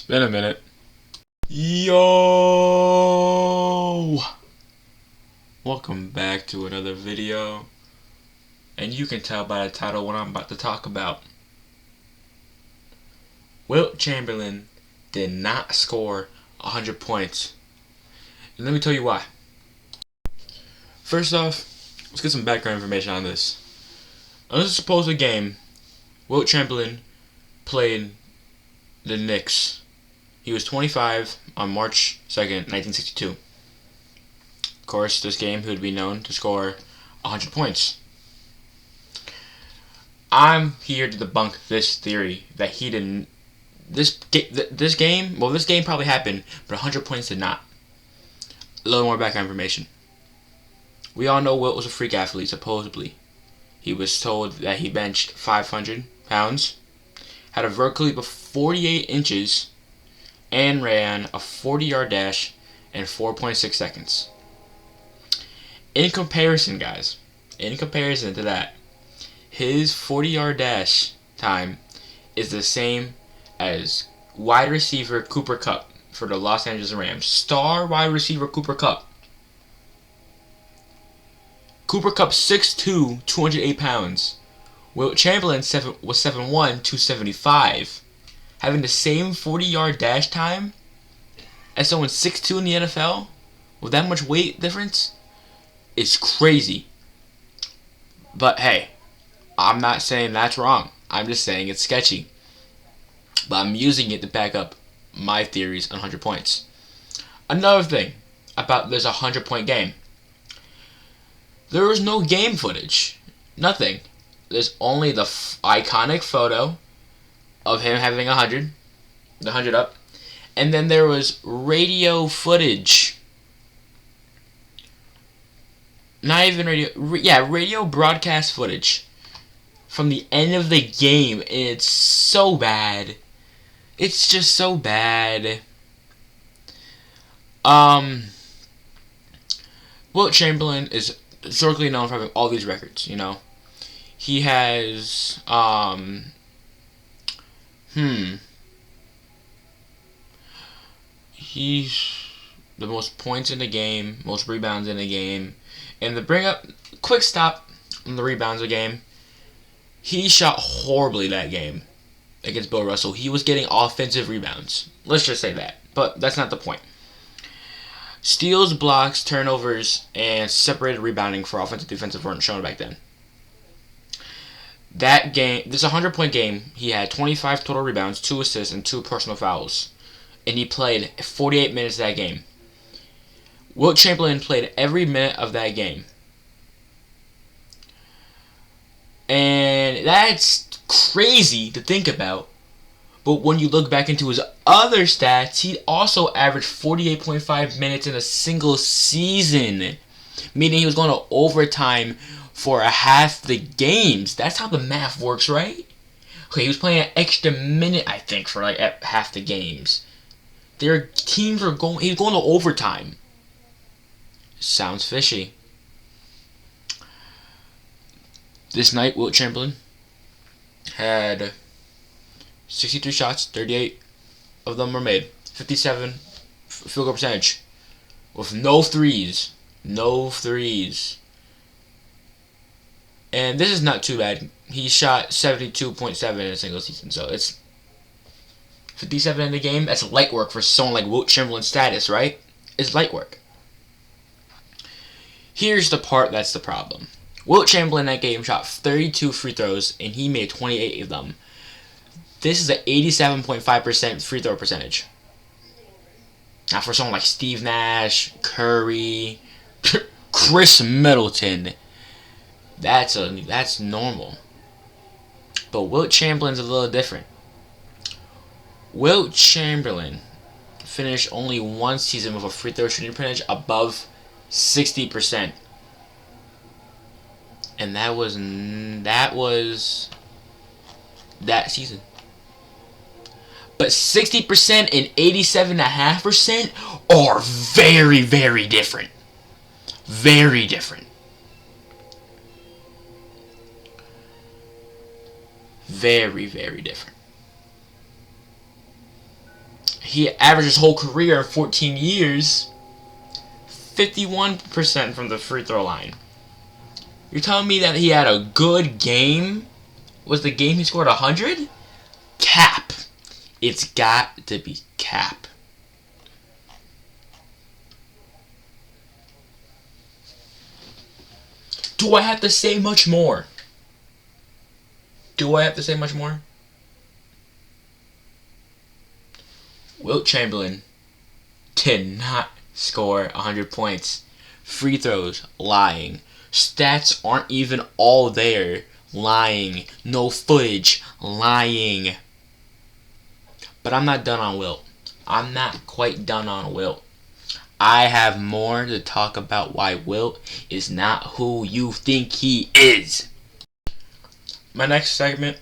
been a minute. Yo! Welcome back to another video. And you can tell by the title what I'm about to talk about. Wilt Chamberlain did not score 100 points. And let me tell you why. First off, let's get some background information on this. On this supposed game, Wilt Chamberlain played the Knicks. He was 25 on March 2nd, 1962. Of course, this game he would be known to score 100 points. I'm here to debunk this theory that he didn't. This game probably happened, but 100 points did not. A little more background information. We all know Wilt was a freak athlete, supposedly. He was told that he benched 500 pounds, had a vertical leap of 48 inches, and ran a 40-yard dash in 4.6 seconds. In comparison, guys, to that, his 40-yard dash time is the same as wide receiver Cooper Kupp for the Los Angeles Rams. Star wide receiver Cooper Kupp. Cooper Kupp 6'2", 208 pounds. Wilt Chamberlain was 7'1", 275. Having the same 40-yard dash time as someone 6'2" in the NFL with that much weight difference is crazy. But hey, I'm not saying that's wrong. I'm just saying it's sketchy. But I'm using it to back up my theories on 100 points. Another thing about this 100-point game. There was no game footage. Nothing. There's only the iconic photo of him having 100. The 100 up. And then there was radio footage. Not even radio. Radio broadcast footage from the end of the game. And it's so bad. It's just so bad. Wilt Chamberlain is historically known for having all these records, you know. He has he's the most points in the game, most rebounds in the game. And to bring up quick stop on the rebounds of the game, he shot horribly that game against Bill Russell. He was getting offensive rebounds. Let's just say that. But that's not the point. Steals, blocks, turnovers, and separated rebounding for offensive and defensive weren't shown back then. That game, this 100-point game, he had 25 total rebounds, 2 assists, and 2 personal fouls. And he played 48 minutes of that game. Wilt Chamberlain played every minute of that game. And that's crazy to think about. But when you look back into his other stats, he also averaged 48.5 minutes in a single season. Meaning he was going to overtime for a half the games. That's how the math works, right? Okay, he was playing an extra minute, I think, for like half the games. Their teams are going. He's going to overtime. Sounds fishy. This night, Wilt Chamberlain had 63 shots, 38 of them were made. 57 field goal percentage with no threes. No threes. And this is not too bad. He shot 72.7 in a single season. So it's 57 in the game. That's light work for someone like Wilt Chamberlain's status, right? It's light work. Here's the part that's the problem. Wilt Chamberlain in that game shot 32 free throws, and he made 28 of them. This is an 87.5% free throw percentage. Now, for someone like Steve Nash, Curry, Chris Middleton, that's normal. But Wilt Chamberlain's a little different. Wilt Chamberlain finished only one season with a free throw shooting percentage above 60%. And that was that season. But 60% and 87.5% are very, very different. Very different. Very, very different. He averaged his whole career in 14 years, 51% from the free throw line. You're telling me that he had a good game? Was the game he scored 100? Cap. It's got to be cap. Do I have to say much more? Do I have to say much more? Wilt Chamberlain did not score 100 points. Free throws, lying. Stats aren't even all there. Lying. No footage. Lying. But I'm not done on Wilt. I'm not quite done on Wilt. I have more to talk about why Wilt is not who you think he is. My next segment,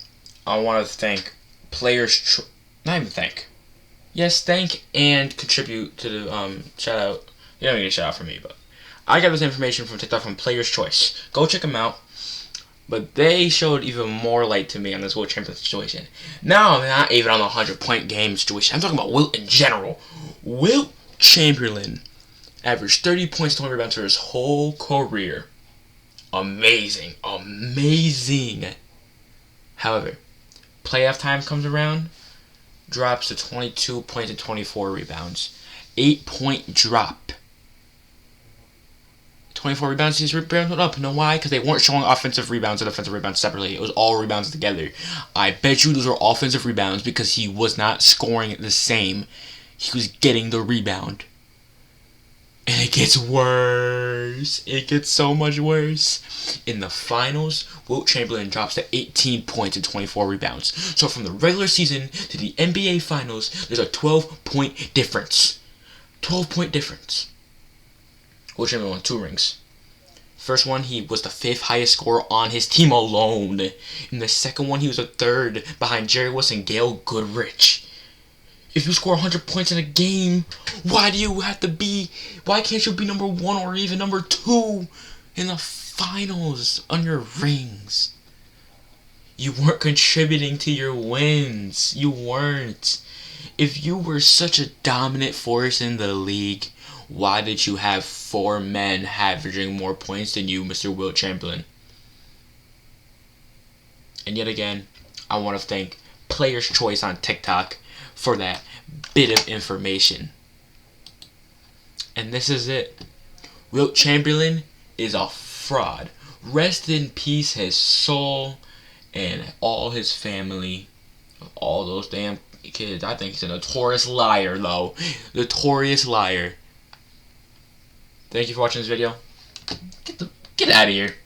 I want to thank players. Not even thank. Yes, thank and contribute to the shout out. You don't need a shout out from me, but I got this information from TikTok from Player's Choice. Go check them out. But they showed even more light to me on this Wilt Chamberlain situation. Now I'm not even on the 100-point game situation. I'm talking about Wilt in general. Wilt Chamberlain averaged 30 points, 20 rebounds for his whole career. Amazing. Amazing. However, playoff time comes around, drops to 22 points and 24 rebounds. 8-point drop. 24 rebounds, his rebounds went up. You know why? Because they weren't showing offensive rebounds and defensive rebounds separately. It was all rebounds together. I bet you those were offensive rebounds because he was not scoring the same. He was getting the rebound. And it gets worse. It gets so much worse. In the finals, Wilt Chamberlain drops to 18 points and 24 rebounds. So from the regular season to the NBA Finals, there's a 12-point difference. 12-point difference. Wilt Chamberlain won 2 rings. First one, he was the 5th highest scorer on his team alone. In the second one, he was the 3rd behind Jerry West and Gail Goodrich. If you score 100 points in a game, why can't you be number 1 or even number 2 in the finals on your rings? You weren't contributing to your wins. You weren't. If you were such a dominant force in the league, why did you have 4 men averaging more points than you, Mr. Wilt Chamberlain? And yet again, I want to thank Player's Choice on TikTok for that bit of information. And this is it. Wilt Chamberlain is a fraud. Rest in peace his soul and all his family. All those damn kids. I think he's a notorious liar, though. Notorious liar. Thank you for watching this video. Get out of here.